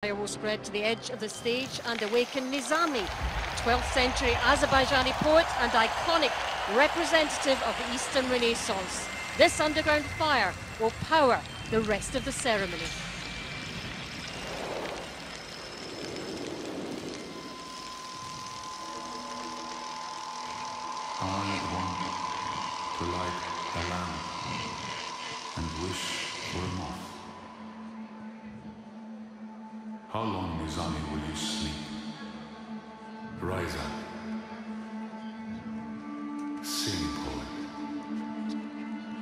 Fire will spread to the edge of the stage and awaken Nizami, 12th century Azerbaijani poet and iconic representative of the Eastern Renaissance. This underground fire will power the rest of the ceremony. I want to light a lamp and wish for a moth. How long, Nizami, will you sleep? Rise up. Sing, poet.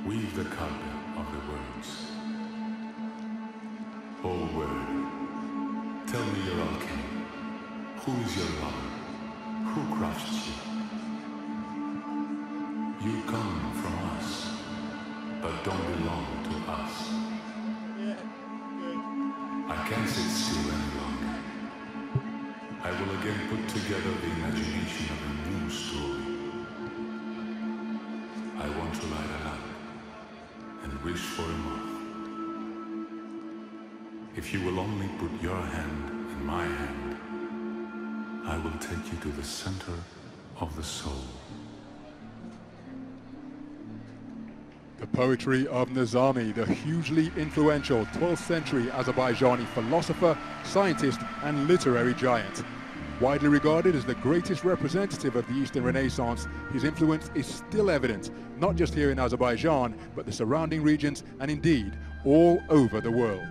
Weave the carpet of the words. Oh, word, tell me your alchemy. Who is your lover? Who crafts you? You come from us, but don't belong to us. I can't sit still any longer. I will again put together the imagination of a new story. I want to light a lamp and wish for a moth. If you will only put your hand in my hand, I will take you to the center of the soul. The poetry of Nizami, the hugely influential 12th century Azerbaijani philosopher, scientist and literary giant. Widely regarded as the greatest representative of the Eastern Renaissance, his influence is still evident, not just here in Azerbaijan, but the surrounding regions and indeed all over the world.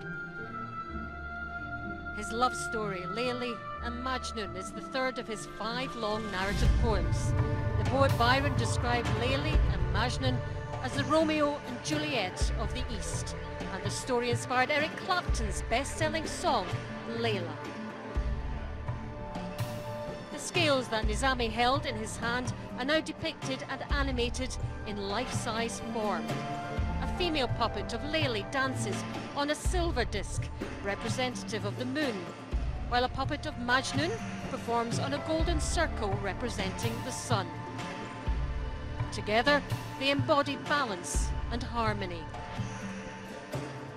His love story, Layli and Majnun, is the third of his 5 long narrative poems. The poet Byron described Layli and Majnun as the Romeo and Juliet of the East, and the story inspired Eric Clapton's best-selling song, Layla. The scales that Nizami held in his hand are now depicted and animated in life-size form. A female puppet of Layli dances on a silver disc, representative of the moon, while a puppet of Majnun performs on a golden circle representing the sun. Together, they embody balance and harmony.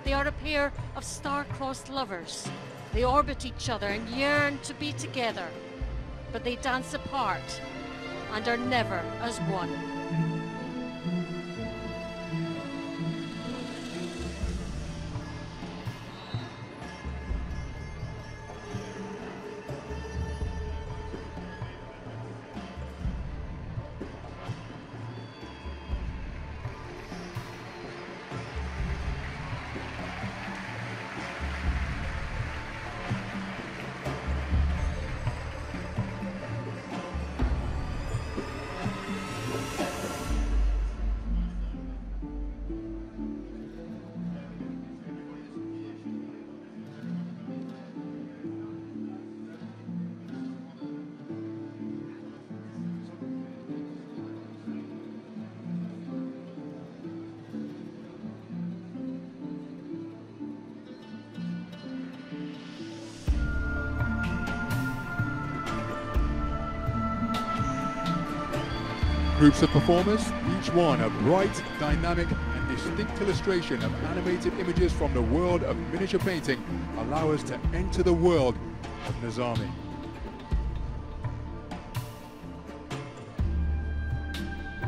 They are a pair of star-crossed lovers. They orbit each other and yearn to be together, but they dance apart and are never as one. Groups of performers, each one a bright, dynamic and distinct illustration of animated images from the world of miniature painting, allow us to enter the world of Nizami.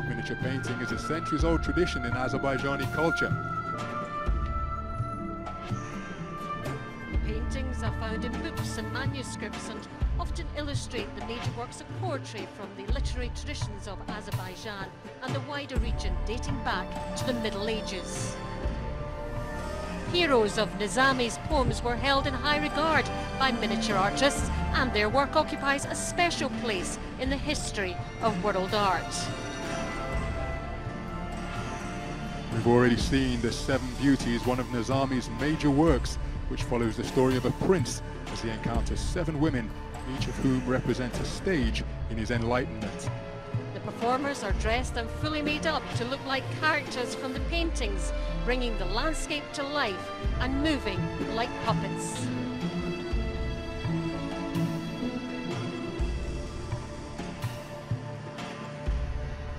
Miniature painting is a centuries-old tradition in Azerbaijani culture. Paintings are found in books and manuscripts and often illustrate the major works of poetry from the literary traditions of Azerbaijan and the wider region dating back to the Middle Ages. Heroes of Nizami's poems were held in high regard by miniature artists, and their work occupies a special place in the history of world art. We've already seen The Seven Beauties, one of Nizami's major works, which follows the story of a prince as he encounters 7 women, each of whom represents a stage in his enlightenment. The performers are dressed and fully made up to look like characters from the paintings, bringing the landscape to life and moving like puppets.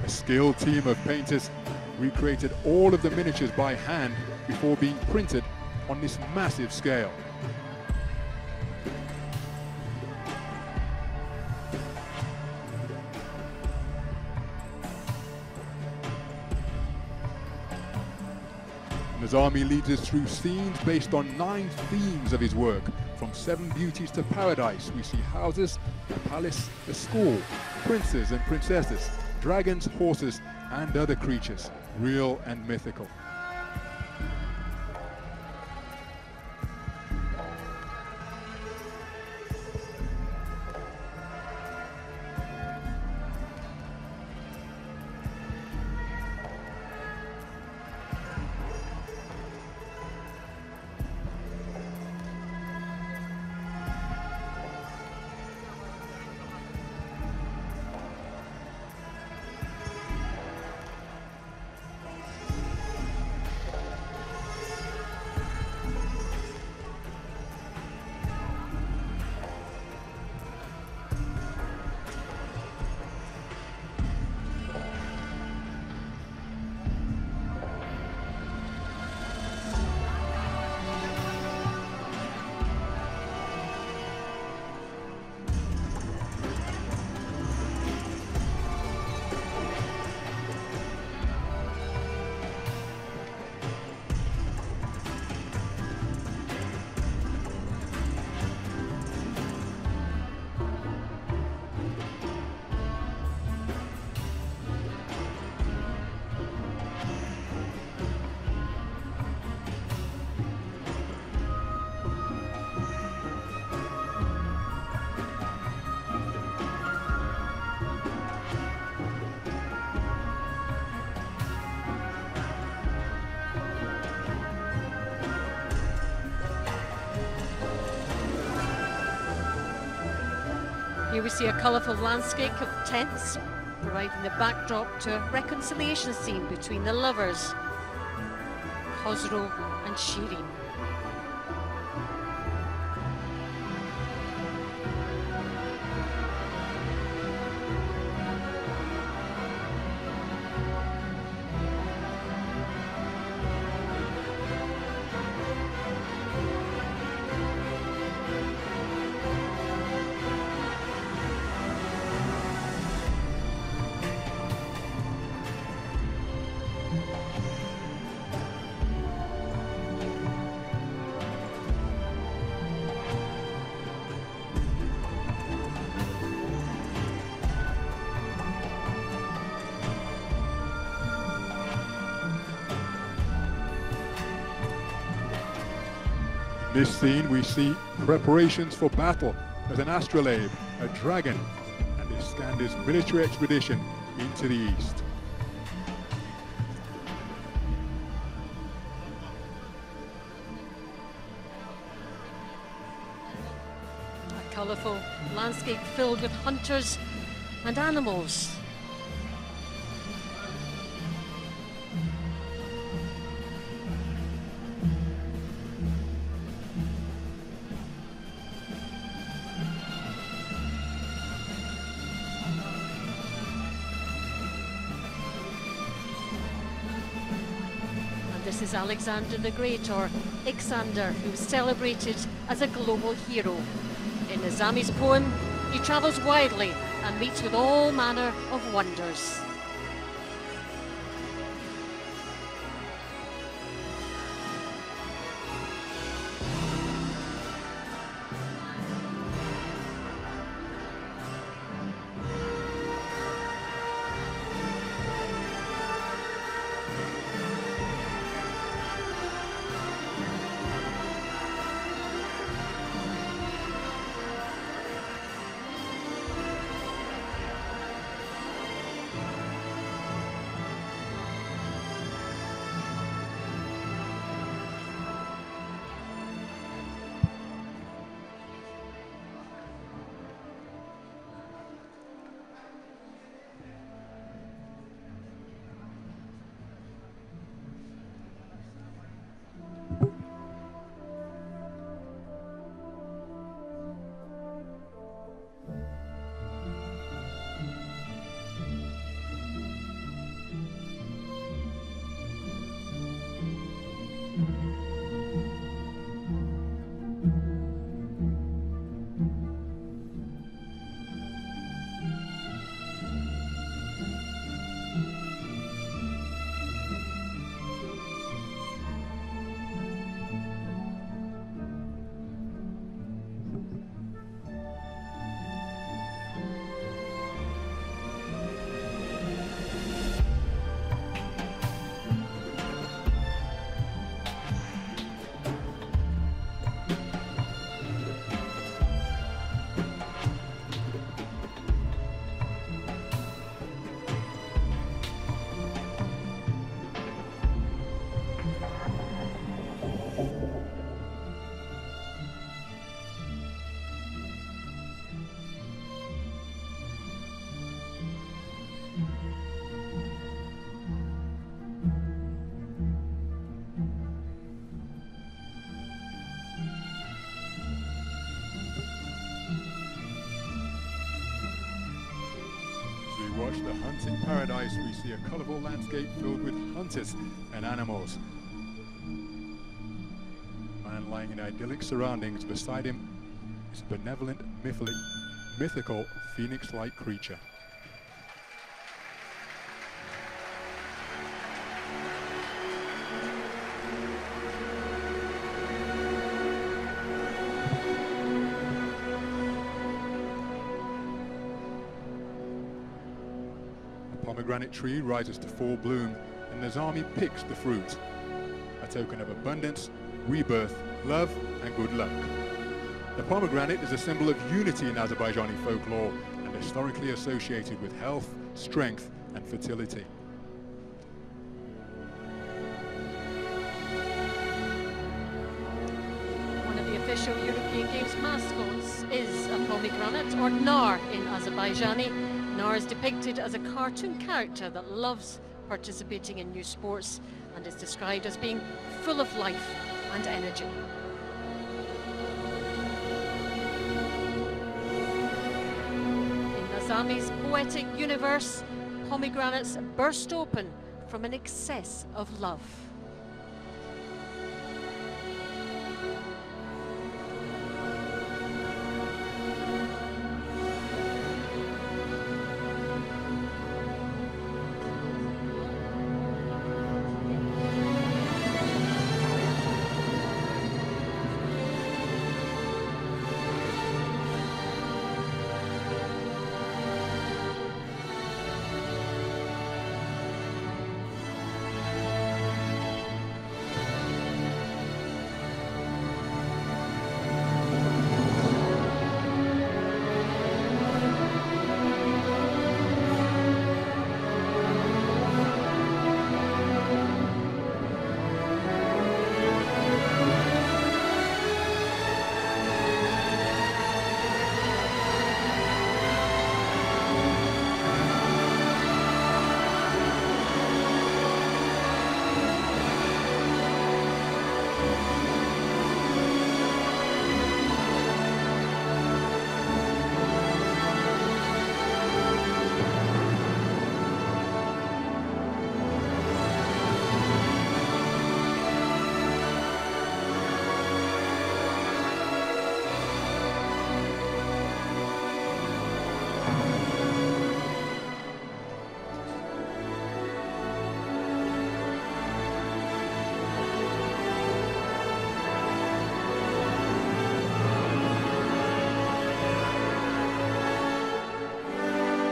A skilled team of painters recreated all of the miniatures by hand before being printed on this massive scale. Nizami leads us through scenes based on 9 themes of his work. From 7 beauties to paradise, we see houses, a palace, a school, princes and princesses, dragons, horses, and other creatures, real and mythical. Here we see a colourful landscape of tents, providing the backdrop to a reconciliation scene between the lovers, Khosrow and Shirin. In this scene we see preparations for battle as an astrolabe, a dragon, and Iskander's military expedition into the east. A colourful landscape filled with hunters and animals. This is Alexander the Great, or Ixander, who was celebrated as a global hero. In Nizami's poem, he travels widely and meets with all manner of wonders. approach the hunting paradise, we see a colourful landscape filled with hunters and animals. A man lying in idyllic surroundings. Beside him is a benevolent, mythical phoenix-like creature. The pomegranate tree rises to full bloom, and Nizami picks the fruit, a token of abundance, rebirth, love, and good luck. The pomegranate is a symbol of unity in Azerbaijani folklore and historically associated with health, strength, and fertility. One of the official European Games mascots is a pomegranate, or nar in Azerbaijani. Nar is depicted as a cartoon character that loves participating in new sports and is described as being full of life and energy. In Nizami's poetic universe, pomegranates burst open from an excess of love.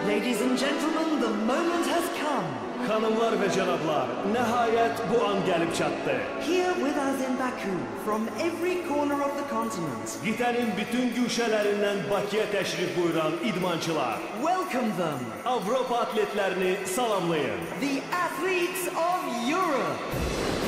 Ladies and gentlemen, the moment has come. Hanımlar ve canablar, nihayet bu an gelip çattı. Here with us in Baku, from every corner of the continent. Qitənin bütün güşələrindən Bakıya təşrif buyuran idmançılar. Welcome them. Avropa atletlərini salamlayın. The athletes of Europe.